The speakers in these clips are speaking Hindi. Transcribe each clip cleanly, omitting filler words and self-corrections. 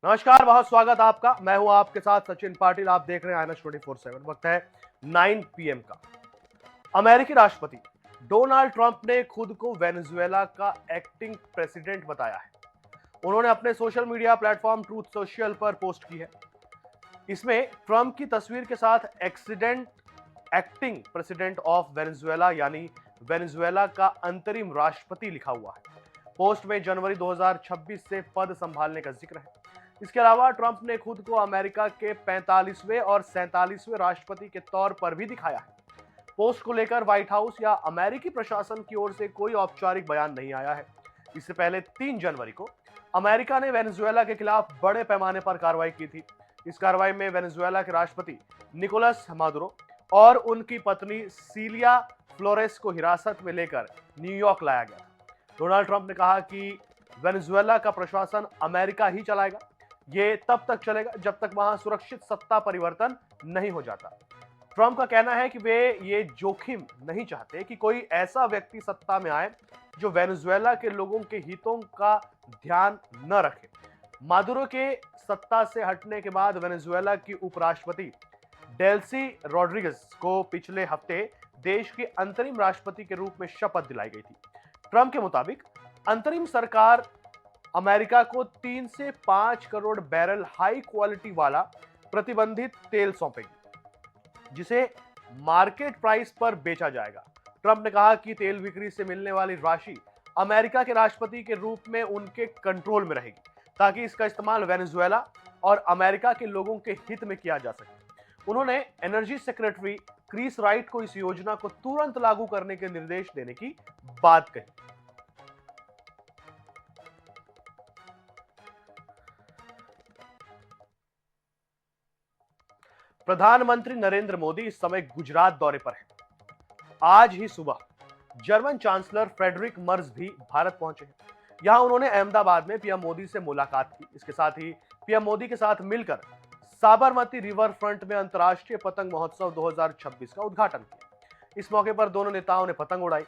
नमस्कार, बहुत स्वागत आपका। मैं हूं आपके साथ सचिन पाटिल। आप देख रहे हैं आईएनएस 24/7। वक्त है 9 पीएम का। अमेरिकी राष्ट्रपति डोनाल्ड ट्रंप ने खुद को वेनेजुएला का एक्टिंग प्रेसिडेंट बताया है। उन्होंने अपने social media platform truth social पर पोस्ट की है। इसमें ट्रंप की तस्वीर के साथ एक्टिंग प्रेसिडेंट ऑफ वेनेजुएला यानी वेनेजुएला का अंतरिम राष्ट्रपति लिखा हुआ है। पोस्ट में जनवरी 2026 से पद संभालने का जिक्र है। इसके अलावा ट्रंप ने खुद को अमेरिका के 45वें और 47वें राष्ट्रपति के तौर पर भी दिखाया है। पोस्ट को लेकर व्हाइट हाउस या अमेरिकी प्रशासन की ओर से कोई औपचारिक बयान नहीं आया है। इससे पहले 3 जनवरी को अमेरिका ने वेनेजुएला के खिलाफ बड़े पैमाने पर कार्रवाई की थी। इस कार्रवाई में वेनेजुएला के राष्ट्रपति निकोलस मादुरो और उनकी पत्नी सीलिया फ्लोरेस को हिरासत में लेकर न्यूयॉर्क लाया गया। डोनाल्ड ट्रंप ने कहा कि वेनेजुएला का प्रशासन अमेरिका ही चलाएगा। ये तब तक चलेगा जब तक वहां सुरक्षित सत्ता परिवर्तन नहीं हो जाता। ट्रंप का कहना है कि वे ये जोखिम नहीं चाहते कि कोई ऐसा व्यक्ति सत्ता में आए जो वेनेजुएला के लोगों के हितों का ध्यान न रखे। मादुरो के सत्ता से हटने के बाद वेनेजुएला की उपराष्ट्रपति डेल्सी रोड्रिगेज को पिछले हफ्ते देश के अंतरिम राष्ट्रपति के रूप में शपथ दिलाई गई थी। ट्रंप के मुताबिक अंतरिम सरकार अमेरिका को 3 से 5 करोड़ बैरल हाई क्वालिटी वाला प्रतिबंधित तेल सौंपेगी, जिसे मार्केट प्राइस पर बेचा जाएगा। ट्रंप ने कहा कि तेल बिक्री से मिलने वाली राशि अमेरिका के राष्ट्रपति के रूप में उनके कंट्रोल में रहेगी, ताकि इसका इस्तेमाल वेनेजुएला और अमेरिका के लोगों के हित में किया जा सके। उन्होंने एनर्जी सेक्रेटरी क्रिस राइट को इस योजना को तुरंत लागू करने के निर्देश देने की बात कही। प्रधानमंत्री नरेंद्र मोदी इस समय गुजरात दौरे पर हैं। आज ही सुबह जर्मन चांसलर फ्रेडरिक मर्ज भी भारत पहुंचे हैं। यहां उन्होंने अहमदाबाद में पीएम मोदी से मुलाकात की। इसके साथ ही पीएम मोदी के साथ मिलकर साबरमती रिवर फ्रंट में अंतर्राष्ट्रीय पतंग महोत्सव 2026 का उद्घाटन किया। इस मौके पर दोनों नेताओं ने पतंग उड़ाई।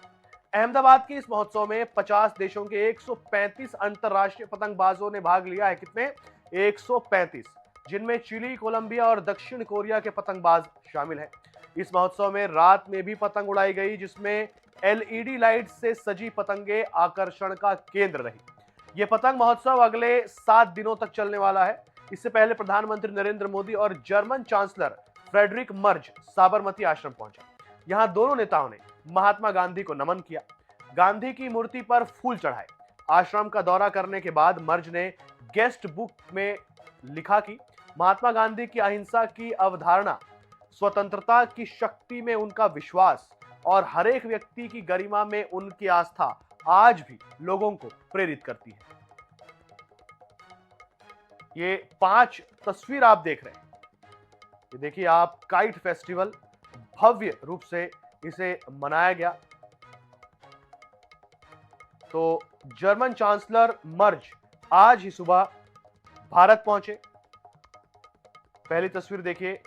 अहमदाबाद के इस महोत्सव में 50 देशों के 135 अंतर्राष्ट्रीय पतंगबाजों ने भाग लिया है। कितने? 135, जिनमें चिली, कोलंबिया और दक्षिण कोरिया के पतंगबाज शामिल हैं। इस महोत्सव में रात में भी पतंग उड़ाई गई, जिसमें एलईडी लाइट से सजी पतंगे आकर्षण का केंद्र रही। यह पतंग महोत्सव अगले 7 दिनों तक चलने वाला है। इससे पहले प्रधानमंत्री नरेंद्र मोदी और German chancellor Friedrich Merz Sabarmati आश्रम पहुंचे। यहां दोनों नेताओं ने महात्मा गांधी को नमन किया, गांधी की मूर्ति पर फूल चढ़ाए। आश्रम का दौरा करने के बाद मर्ज ने गेस्ट बुक में लिखा कि महात्मा गांधी की अहिंसा की अवधारणा, स्वतंत्रता की शक्ति में उनका विश्वास और हर एक व्यक्ति की गरिमा में उनकी आस्था आज भी लोगों को प्रेरित करती है। ये 5 तस्वीर आप देख रहे हैं। ये देखिए आप, काइट फेस्टिवल भव्य रूप से इसे मनाया गया। तो जर्मन चांसलर मर्ज आज ही सुबह भारत पहुंचे। पहली तस्वीर देखिए,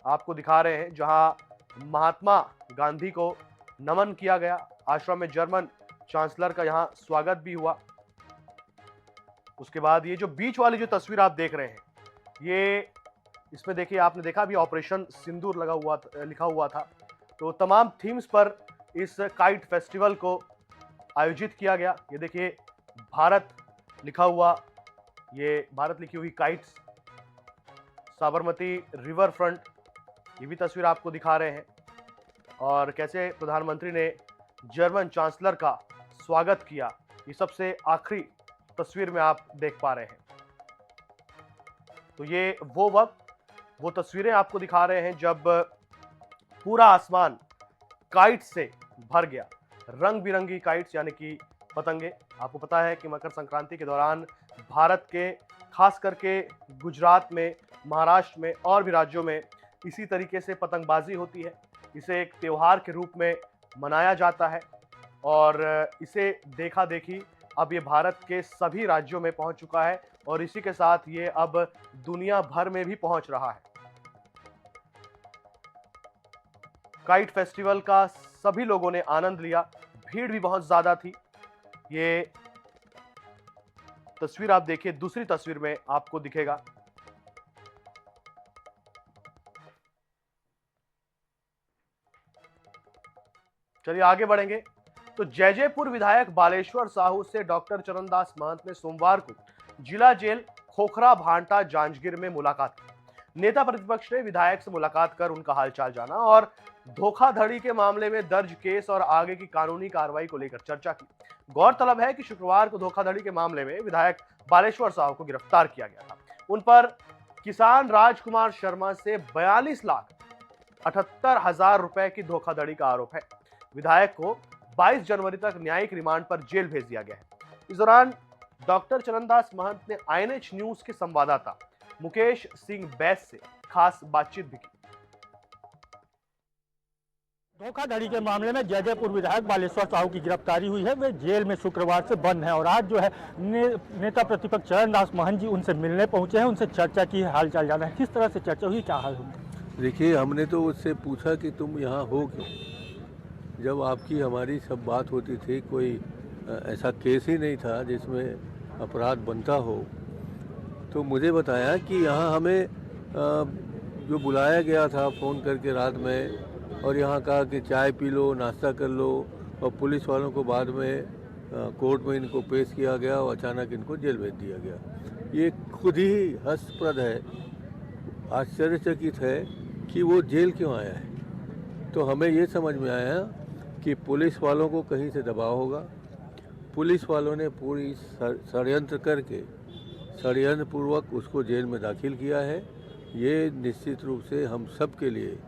आपको दिखा रहे हैं जहां महात्मा गांधी को नमन किया गया। आश्रम में जर्मन चांसलर का यहां स्वागत भी हुआ। उसके बाद ये जो बीच वाली जो तस्वीर आप देख रहे हैं, ये इसमें देखिए, आपने देखा भी ऑपरेशन सिंदूर लिखा हुआ था। तो तमाम थीम्स पर इस काइट फेस्टिवल को आयोजित किया गया। ये देखिए भारत लिखा हुआ, ये भारत लिखी हुई काइट्स, साबरमती रिवर फ्रंट, ये भी तस्वीर आपको दिखा रहे हैं। और कैसे प्रधानमंत्री ने जर्मन चांसलर का स्वागत किया, ये सबसे आखिरी तस्वीर में आप देख पा रहे हैं। तो ये वो तस्वीरें आपको दिखा रहे हैं जब पूरा आसमान काइट से भर गया। रंग बिरंगी काइट्स यानी कि पतंगे। आपको पता है कि मकर संक्रांति के दौरान भारत के खास करके गुजरात में, महाराष्ट्र में और भी राज्यों में इसी तरीके से पतंगबाजी होती है। इसे एक त्योहार के रूप में मनाया जाता है और इसे देखा देखी अब ये भारत के सभी राज्यों में पहुंच चुका है और इसी के साथ ये अब दुनिया भर में भी पहुंच रहा है। काइट फेस्टिवल का सभी लोगों ने आनंद लिया, भीड़ भी बहुत ज्यादा थी। ये तस्वीर आप देखिए, दूसरी तस्वीर में आपको दिखेगा। चलिए आगे बढ़ेंगे। तो जैजैपुर विधायक बालेश्वर साहू से डॉक्टर चरणदास महंत ने सोमवार को जिला जेल खोखरा भांटा जांजगीर में मुलाकात की। नेता प्रतिपक्ष ने विधायक से मुलाकात कर उनका हालचाल जाना और धोखाधड़ी के मामले में दर्ज केस और आगे की कानूनी कार्रवाई को लेकर चर्चा की। गौरतलब है कि शुक्रवार को धोखाधड़ी के मामले में विधायक बालेश्वर साहू को गिरफ्तार किया गया था। उन पर किसान राजकुमार शर्मा से 42,78,000 रुपए की धोखाधड़ी का आरोप है। विधायक को 22 जनवरी तक न्यायिक रिमांड पर जेल भेज दिया गया है। इस दौरान डॉक्टर चरणदास महंत ने आईएनएच न्यूज के संवाददाता मुकेश सिंह बैस से खास बातचीत भी की। धोखाधड़ी के मामले में जैजैपुर विधायक बालेश्वर साहू की गिरफ्तारी हुई है। वे जेल में शुक्रवार से बंद हैं और आज जो है नेता प्रतिपक्ष चरणदास महंत जी उनसे मिलने पहुंचे हैं, उनसे चर्चा की, हालचाल जाना है। किस तरह से चर्चा हुई, क्या हाल हुआ? देखिए, हमने तो उससे पूछा कि तुम यहाँ हो क्यों। जब आपकी हमारी सब बात होती थी, कोई ऐसा केस ही नहीं था जिसमें अपराध बनता हो, तो मुझे बताया कि यहाँ हमें जो बुलाया गया था फ़ोन करके रात में, और यहाँ कहा कि चाय पी लो, नाश्ता कर लो, और पुलिस वालों को बाद में कोर्ट में इनको पेश किया गया और अचानक इनको जेल भेज दिया गया। ये खुद ही हास्यास्पद है, आश्चर्यचकित है कि वो जेल क्यों आया है। तो हमें ये समझ में आया कि पुलिस वालों को कहीं से दबाव होगा। पुलिस वालों ने पूरी षड्यंत्रपूर्वक उसको जेल में दाखिल किया है। ये निश्चित रूप से हम सब के लिए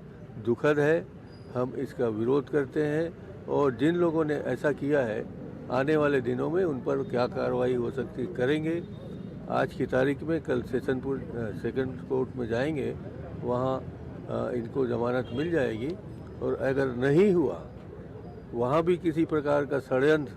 दुखद है। हम इसका विरोध करते हैं और जिन लोगों ने ऐसा किया है, आने वाले दिनों में उन पर क्या कार्रवाई हो सकती करेंगे। आज की तारीख में कल सेकंड कोर्ट में जाएंगे, वहाँ इनको जमानत मिल जाएगी, और अगर नहीं हुआ, वहाँ भी किसी प्रकार का षड्यंत्र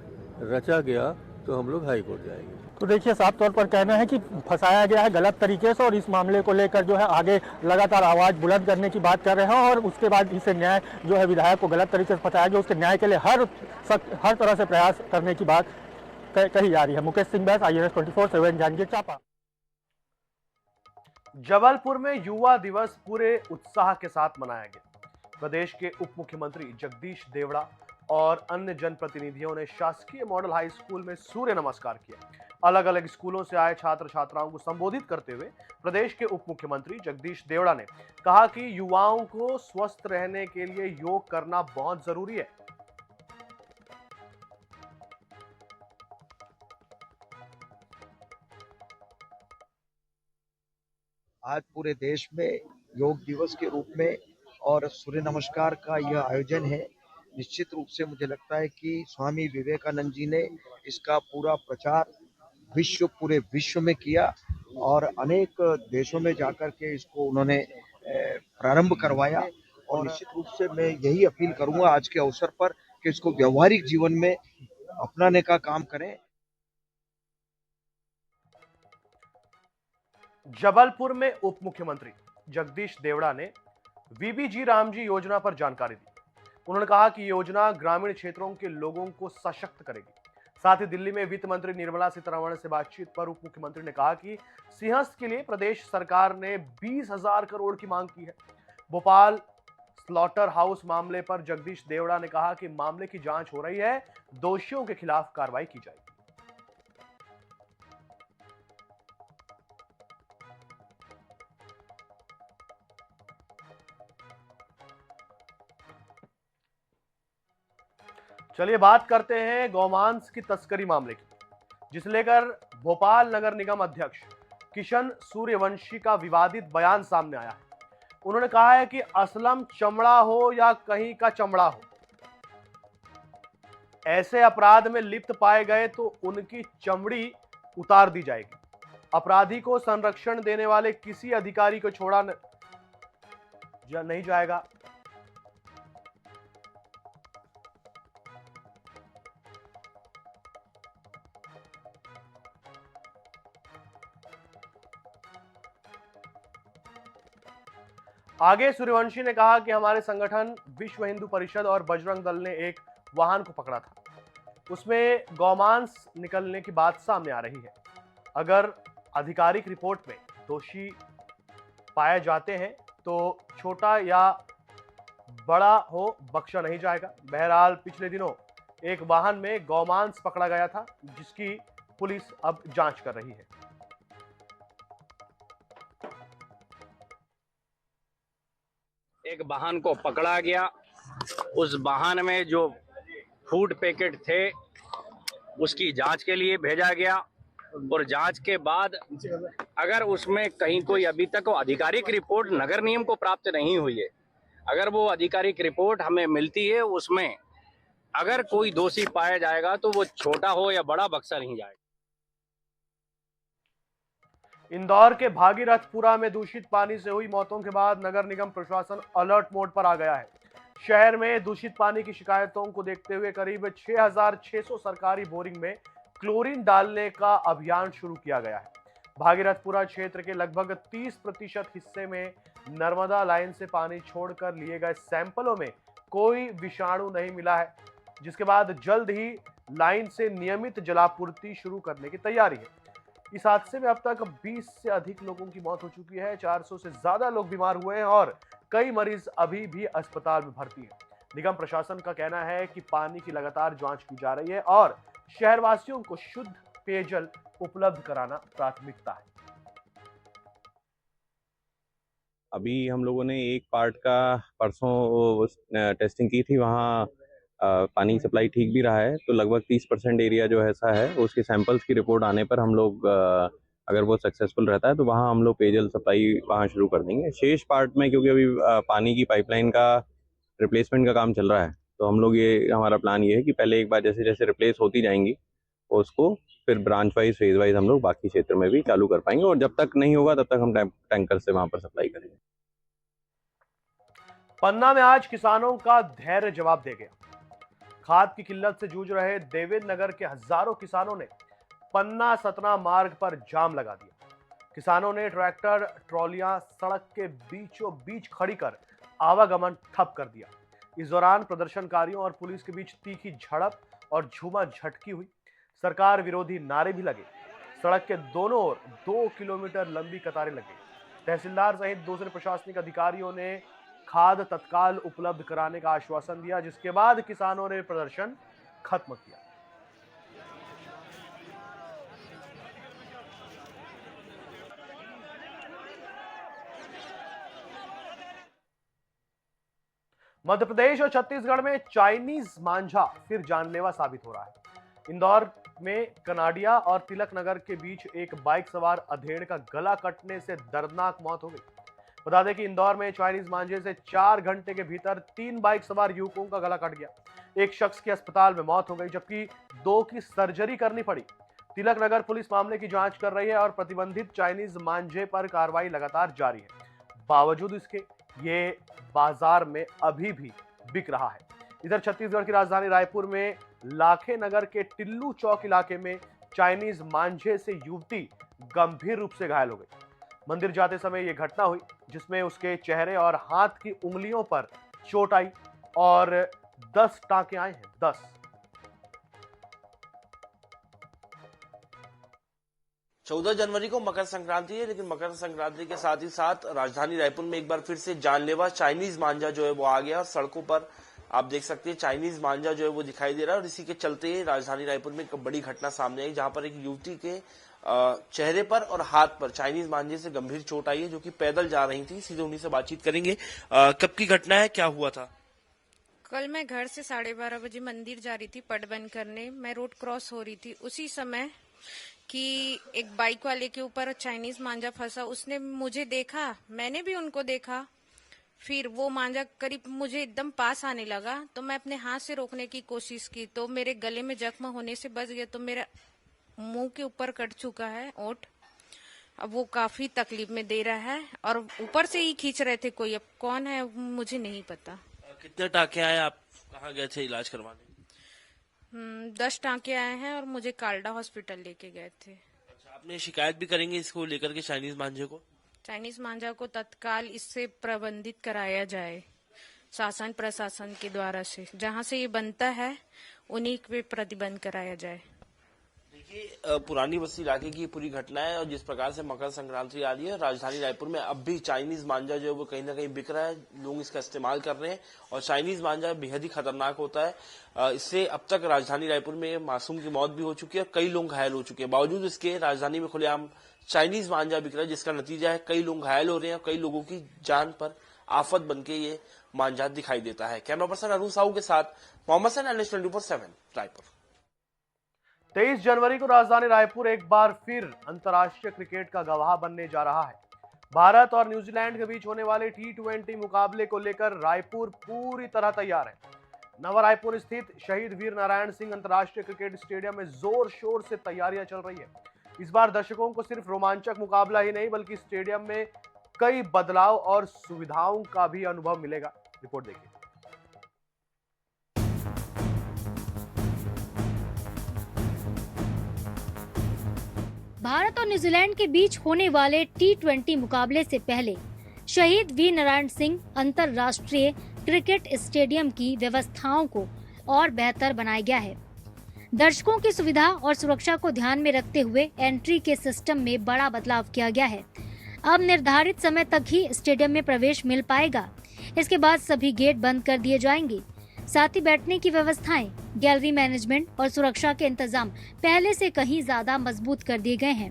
रचा गया, तो हम लोग हाई कोर्ट जाएंगे। तो देखिए, साफ तौर पर कहना है कि फंसाया गया है गलत तरीके से और इस मामले को लेकर जो है आगे लगातार आवाज बुलंद करने की बात कर रहे हैं, और उसके बाद इसे न्याय जो है विधायक को गलत तरीके से फंसाया गया, उसके न्याय के लिए हर तरह से प्रयास करने की बात कही जा रही है। मुकेश सिंह बैस, IANS 24/7 जांजगीर चांपा। जबलपुर में युवा दिवस पूरे उत्साह के साथ मनाया गया। प्रदेश के उप मुख्यमंत्री जगदीश देवड़ा और अन्य जनप्रतिनिधियों ने शासकीय मॉडल हाई स्कूल में सूर्य नमस्कार किया। अलग अलग स्कूलों से आए छात्र छात्राओं को संबोधित करते हुए प्रदेश के उप मुख्यमंत्री जगदीश देवड़ा ने कहा कि युवाओं को स्वस्थ रहने के लिए योग करना बहुत जरूरी है। आज पूरे देश में योग दिवस के रूप में और सूर्य नमस्कार का यह आयोजन है। निश्चित रूप से मुझे लगता है कि स्वामी विवेकानंद जी ने इसका पूरा प्रचार पूरे विश्व में किया और अनेक देशों में जाकर के इसको उन्होंने प्रारंभ करवाया। और निश्चित रूप से मैं यही अपील करूंगा आज के अवसर पर कि इसको व्यवहारिक जीवन में अपनाने का काम करें। जबलपुर में उप मुख्यमंत्री जगदीश देवड़ा ने VBG रामजी योजना पर जानकारी दी। उन्होंने कहा कि योजना ग्रामीण क्षेत्रों के लोगों को सशक्त करेगी। साथ ही दिल्ली में वित्त मंत्री निर्मला सीतारमण से बातचीत पर उप मुख्यमंत्री ने कहा कि सिंहस्थ के लिए प्रदेश सरकार ने 20,000 करोड़ की मांग की है। भोपाल स्लॉटर हाउस मामले पर जगदीश देवड़ा ने कहा कि मामले की जांच हो रही है, दोषियों के खिलाफ कार्रवाई की जाएगी। चलिए बात करते हैं गौमांस की तस्करी मामले की, जिसे लेकर भोपाल नगर निगम अध्यक्ष किशन सूर्यवंशी का विवादित बयान सामने आया है। उन्होंने कहा है कि असलम चमड़ा हो या कहीं का चमड़ा हो, ऐसे अपराध में लिप्त पाए गए तो उनकी चमड़ी उतार दी जाएगी। अपराधी को संरक्षण देने वाले किसी अधिकारी को छोड़ा नहीं जाएगा। आगे सूर्यवंशी ने कहा कि हमारे संगठन विश्व हिंदू परिषद और बजरंग दल ने एक वाहन को पकड़ा था, उसमें गौमांस निकलने की बात सामने आ रही है। अगर आधिकारिक रिपोर्ट में दोषी पाए जाते हैं तो छोटा या बड़ा हो बख्शा नहीं जाएगा। बहरहाल पिछले दिनों एक वाहन में गौमांस पकड़ा गया था, जिसकी पुलिस अब जांच कर रही है। एक वाहन को पकड़ा गया, उस वाहन में जो फूड पैकेट थे उसकी जांच के लिए भेजा गया और जांच के बाद अगर उसमें कहीं कोई अभी तक आधिकारिक रिपोर्ट नगर निगम को प्राप्त नहीं हुई है, अगर वो आधिकारिक रिपोर्ट हमें मिलती है, उसमें अगर कोई दोषी पाया जाएगा तो वो छोटा हो या बड़ा बख्शा नहीं जाएगा। इंदौर के भागीरथपुरा में दूषित पानी से हुई मौतों के बाद नगर निगम प्रशासन अलर्ट मोड पर आ गया है। शहर में दूषित पानी की शिकायतों को देखते हुए करीब 6,600 सरकारी बोरिंग में क्लोरीन डालने का अभियान शुरू किया गया है। भागीरथपुरा क्षेत्र के लगभग 30% हिस्से में नर्मदा लाइन से पानी छोड़कर लिए गए सैंपलों में कोई विषाणु नहीं मिला है, जिसके बाद जल्द ही लाइन से नियमित जलापूर्ति शुरू करने की तैयारी है। इस हादसे में अब तक 20 से अधिक लोगों की मौत हो चुकी है, 400 से ज्यादा लोग बीमार हुए हैं और कई मरीज अभी भी अस्पताल में भर्ती हैं। निगम प्रशासन का कहना है कि पानी की लगातार जांच की जा रही है और शहरवासियों को शुद्ध पेयजल उपलब्ध कराना प्राथमिकता है। अभी हम लोगों ने एक पार्ट का परसों टेस्टिंग की थी, वहाँ पानी सप्लाई ठीक भी रहा है, तो लगभग 30% एरिया जो ऐसा है उसके सैंपल्स की रिपोर्ट आने पर हम लोग अगर वो सक्सेसफुल रहता है तो वहाँ हम लोग पेयजल सप्लाई वहाँ शुरू कर देंगे। शेष पार्ट में क्योंकि अभी पानी की पाइपलाइन का रिप्लेसमेंट का काम चल रहा है, तो हम लोग हमारा प्लान ये है कि पहले एक बार जैसे जैसे रिप्लेस होती जाएंगी उसको फिर ब्रांच वाइज फेज वाइज हम लोग बाकी क्षेत्र में भी चालू कर पाएंगे और जब तक नहीं होगा तब तक हम टैंकर से वहाँ पर सप्लाई करेंगे। पन्ना में आज किसानों का धैर्य जवाब दे गया। खाद की किल्लत से जूझ रहे देवेंद्र नगर के हजारों किसानों ने पन्ना सतना मार्ग पर जाम लगा दिया। किसानों ने ट्रैक्टर ट्रॉलियां सड़क के बीचों बीच खड़ी कर आवागमन ठप कर दिया। इस दौरान प्रदर्शनकारियों और पुलिस के बीच तीखी झड़प और झूमा झटकी हुई। सरकार विरोधी नारे भी लगे। सड़क के दोनों ओर 2 किलोमीटर लंबी कतारें लग गई। तहसीलदार सहित दूसरे प्रशासनिक अधिकारियों ने खाद तत्काल उपलब्ध कराने का आश्वासन दिया, जिसके बाद किसानों ने प्रदर्शन खत्म किया। मध्य प्रदेश और छत्तीसगढ़ में चाइनीज मांझा फिर जानलेवा साबित हो रहा है। इंदौर में कनाडिया और तिलक नगर के बीच एक बाइक सवार अधेड़ का गला कटने से दर्दनाक मौत हो गई। बता दें कि इंदौर में चाइनीज मांझे से 4 घंटे के भीतर 3 बाइक सवार युवकों का गला कट गया। एक शख्स की अस्पताल में मौत हो गई जबकि 2 की सर्जरी करनी पड़ी। तिलक नगर पुलिस मामले की जांच कर रही है और प्रतिबंधित चाइनीज मांझे पर कार्रवाई लगातार जारी है। बावजूद इसके ये बाजार में अभी भी बिक रहा है। इधर छत्तीसगढ़ की राजधानी रायपुर में लाखे नगर के टिल्लू चौक इलाके में चाइनीज मांझे से युवती गंभीर रूप से घायल हो गई। मंदिर जाते समय यह घटना हुई जिसमें उसके चेहरे और हाथ की उंगलियों पर चोट आई और 10 टांके आए हैं। 10। 14 जनवरी को मकर संक्रांति है, लेकिन मकर संक्रांति के साथ ही साथ राजधानी रायपुर में एक बार फिर से जानलेवा चाइनीज मांझा जो है वो आ गया और सड़कों पर आप देख सकते हैं चाइनीज मांझा जो है वो दिखाई दे रहा है। और इसी के चलते राजधानी रायपुर में एक बड़ी घटना सामने आई जहां पर एक युवती के चेहरे पर और हाथ पर चाइनीज मांझे से गंभीर चोट आई है, जो कि पैदल जा रही थी। सीधे उन्हीं से बातचीत करेंगे। कब की घटना है, क्या हुआ था? कल मैं घर से 12:30 बजे मंदिर जा रही थी पट बंद करने। मैं रोड क्रॉस हो रही थी, उसी समय कि एक बाइक वाले के ऊपर चाइनीज मांझा फंसा। उसने मुझे देखा, मैंने भी उनको देखा। फिर वो मांझा करीब मुझे एकदम पास आने लगा तो मैं अपने हाथ से रोकने की कोशिश की तो मेरे गले में जख्म होने से बच गया। तो मेरा मुंह के ऊपर कट चुका है ओंठ। अब वो काफी तकलीफ में दे रहा है और ऊपर से ही खींच रहे थे कोई। अब कौन है मुझे नहीं पता। कितने टाँके आए, आप कहाँ गए थे इलाज करवाने? 10 टाँके आए हैं और मुझे कालडा हॉस्पिटल लेके गए थे। अच्छा, आपने शिकायत भी करेंगे इसको लेकर के चाइनीज मांझे को? चाइनीज मांझा को तत्काल इससे प्रबंधित कराया जाए शासन प्रशासन के द्वारा से। जहां से ये बनता है उन्हीं पे प्रतिबंध कराया जाए। देखिए पुरानी बस्ती इलाके की पूरी घटना है और जिस प्रकार से मकर संक्रांति आ रही है राजधानी रायपुर में अब भी चाइनीज मांझा जो है वो कहीं ना कहीं बिक रहा है, लोग इसका इस्तेमाल कर रहे हैं और चाइनीज मांझा बेहद ही खतरनाक होता है। इससे अब तक राजधानी रायपुर में मासूम की मौत भी हो चुकी है और कई लोग घायल हो चुके हैं। बावजूद इसके राजधानी में खुलेआम चाइनीज मांझा बिक रहा है, जिसका नतीजा है कई लोग घायल हो रहे हैं और कई लोगों की जान पर आफत बनके ये मांझा दिखाई देता है। कैमरा पर्सन अरुण साहू के साथ मोहम्मद सैन, NH 24/7 रायपुर। 23 जनवरी को राजधानी रायपुर एक बार फिर अंतर्राष्ट्रीय क्रिकेट का गवाह बनने जा रहा है। भारत और न्यूजीलैंड के बीच होने वाले T20 मुकाबले को लेकर रायपुर पूरी तरह तैयार है। नवा रायपुर स्थित शहीद वीर नारायण सिंह अंतर्राष्ट्रीय क्रिकेट स्टेडियम में जोर शोर से तैयारियां चल रही है। इस बार दर्शकों को सिर्फ रोमांचक मुकाबला ही नहीं बल्कि स्टेडियम में कई बदलाव और सुविधाओं का भी अनुभव मिलेगा। रिपोर्ट देखिए। भारत और न्यूजीलैंड के बीच होने वाले T20 मुकाबले से पहले शहीद वीर नारायण सिंह अंतर्राष्ट्रीय क्रिकेट स्टेडियम की व्यवस्थाओं को और बेहतर बनाया गया है। दर्शकों की सुविधा और सुरक्षा को ध्यान में रखते हुए एंट्री के सिस्टम में बड़ा बदलाव किया गया है। अब निर्धारित समय तक ही स्टेडियम में प्रवेश मिल पाएगा। इसके बाद सभी गेट बंद कर दिए जाएंगे। साथ ही बैठने की व्यवस्थाएं, गैलरी मैनेजमेंट और सुरक्षा के इंतजाम पहले से कहीं ज्यादा मजबूत कर दिए गए हैं।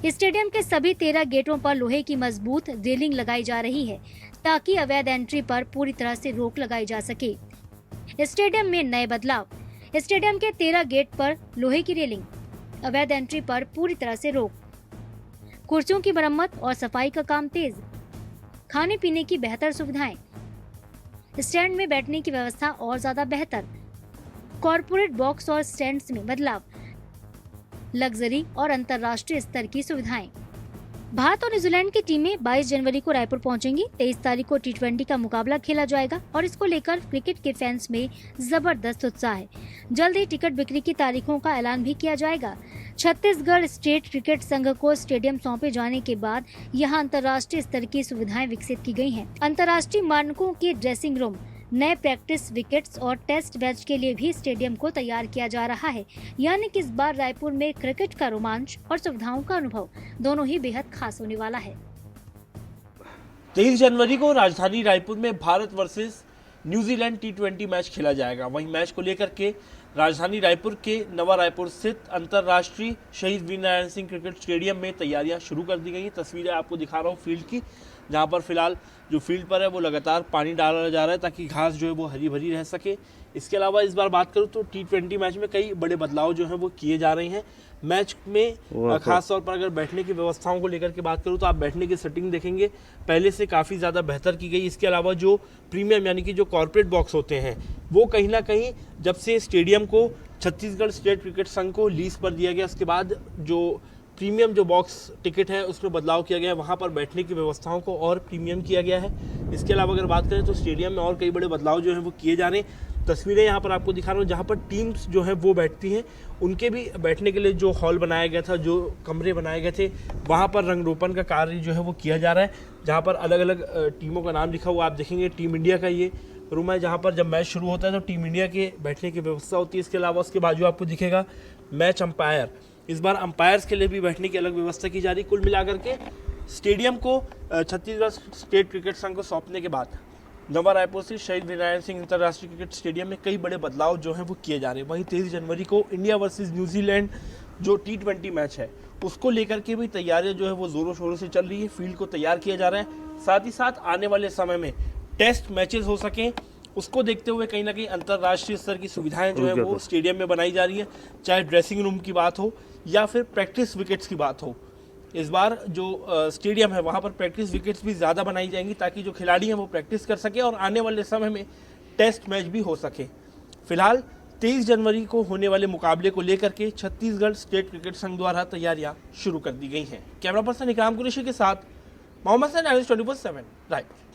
स्टेडियम के सभी 13 गेटों पर लोहे की मजबूत रेलिंग लगाई जा रही है ताकि अवैध एंट्री पर पूरी तरह से रोक लगाई जा सके। स्टेडियम में नए बदलाव। स्टेडियम के 13 गेट पर लोहे की रेलिंग, अवैध एंट्री पर पूरी तरह से रोक। कुर्सियों की मरम्मत और सफाई का काम तेज। खाने पीने की बेहतर सुविधाएं। स्टैंड में बैठने की व्यवस्था और ज्यादा बेहतर। कॉर्पोरेट बॉक्स और स्टैंड्स में बदलाव। लग्जरी और अंतर्राष्ट्रीय स्तर की सुविधाएं। भारत और न्यूजीलैंड की टीमें 22 जनवरी को रायपुर पहुंचेंगी। 23 तारीख को T20 का मुकाबला खेला जाएगा और इसको लेकर क्रिकेट के फैंस में जबरदस्त उत्साह है। जल्द ही टिकट बिक्री की तारीखों का ऐलान भी किया जाएगा। छत्तीसगढ़ स्टेट क्रिकेट संघ को स्टेडियम सौंपे जाने के बाद यहां अंतर्राष्ट्रीय स्तर की सुविधाएं विकसित की गई हैं। अंतर्राष्ट्रीय मानकों के ड्रेसिंग रूम, नए प्रैक्टिस विकेट्स और टेस्ट मैच के लिए भी स्टेडियम को तैयार किया जा रहा है। यानी कि इस बार रायपुर में क्रिकेट का रोमांच और सुविधाओं का अनुभव दोनों ही बेहद खास होने वाला है। 23 जनवरी को राजधानी रायपुर में Bharat versus New Zealand T20 match खेला जाएगा। वहीं मैच को लेकर के राजधानी रायपुर के नवा रायपुर स्थित अंतर्राष्ट्रीय शहीद वीर नारायण सिंह क्रिकेट स्टेडियम में तैयारियां शुरू कर दी गई हैं। तस्वीरें आपको दिखा रहा हूं फील्ड की, जहां पर फिलहाल जो फील्ड पर है वो लगातार पानी डाला जा रहा है ताकि घास जो है वो हरी भरी रह सके। इसके अलावा इस बार बात करूं तो T20 मैच में कई बड़े बदलाव जो हैं वो किए जा रहे हैं। मैच में खास तौर पर अगर बैठने की व्यवस्थाओं को लेकर के बात करूं तो आप बैठने की सेटिंग देखेंगे पहले से काफ़ी ज़्यादा बेहतर की गई। इसके अलावा जो प्रीमियम यानी कि जो कॉर्पोरेट बॉक्स होते हैं वो कहीं ना कहीं जब से स्टेडियम को छत्तीसगढ़ स्टेट क्रिकेट संघ को लीज पर दिया गया उसके बाद जो प्रीमियम जो बॉक्स टिकट है उसमें बदलाव किया गया है। वहाँ पर बैठने की व्यवस्थाओं को और प्रीमियम किया गया है। इसके अलावा अगर बात करें तो स्टेडियम में और कई बड़े बदलाव जो हैं वो किए जा रहे हैं। तस्वीरें यहाँ पर आपको दिखा रहा हूँ जहाँ पर टीम्स जो है वो बैठती हैं, उनके भी बैठने के लिए जो हॉल बनाया गया था, जो कमरे बनाए गए थे, वहाँ पर रंगरोपण का कार्य जो है वो किया जा रहा है। जहाँ पर अलग अलग टीमों का नाम लिखा हुआ आप देखेंगे। टीम इंडिया का ये रूम है जहाँ पर जब मैच शुरू होता है तो टीम इंडिया के बैठने की व्यवस्था होती है। इसके अलावा उसके बाजू आपको दिखेगा मैच अंपायर। इस बार अंपायर्स के लिए भी बैठने की अलग व्यवस्था की जा रही। कुल मिलाकर के स्टेडियम को छत्तीसगढ़ स्टेट क्रिकेट संघ को सौंपने के बाद नवा रायपुर से शहीद वीर नारायण सिंह अंतर्राष्ट्रीय क्रिकेट स्टेडियम में कई बड़े बदलाव जो हैं वो किए जा रहे हैं। वहीं 23 जनवरी को इंडिया वर्सेस न्यूजीलैंड जो T20 मैच है उसको लेकर के भी तैयारियां जो है वो जोरों शोरों से चल रही है। फील्ड को तैयार किया जा रहा है। साथ ही साथ आने वाले समय में टेस्ट मैचेस हो सकें उसको देखते हुए कहीं ना कहीं अंतर्राष्ट्रीय स्तर की सुविधाएं जो है वो स्टेडियम में बनाई जा रही है। चाहे ड्रेसिंग रूम की बात हो या फिर प्रैक्टिस विकेट्स की बात हो। इस बार जो स्टेडियम है वहाँ पर प्रैक्टिस विकेट्स भी ज़्यादा बनाई जाएंगी ताकि जो खिलाड़ी हैं वो प्रैक्टिस कर सके और आने वाले समय में टेस्ट मैच भी हो सके। फिलहाल 23 जनवरी को होने वाले मुकाबले को लेकर के छत्तीसगढ़ स्टेट क्रिकेट संघ द्वारा तैयारियां शुरू कर दी गई हैं। कैमरा पर्सन इकराम कुरैशी के साथ मोहम्मद सैन, NH 24/7 रायपुर।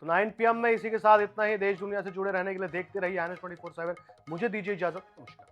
तो 9 PM में इसी के साथ इतना ही। देश दुनिया से जुड़े रहने के लिए देखते रहिए NH 24/7। मुझे दीजिए इजाजत। नमस्कार।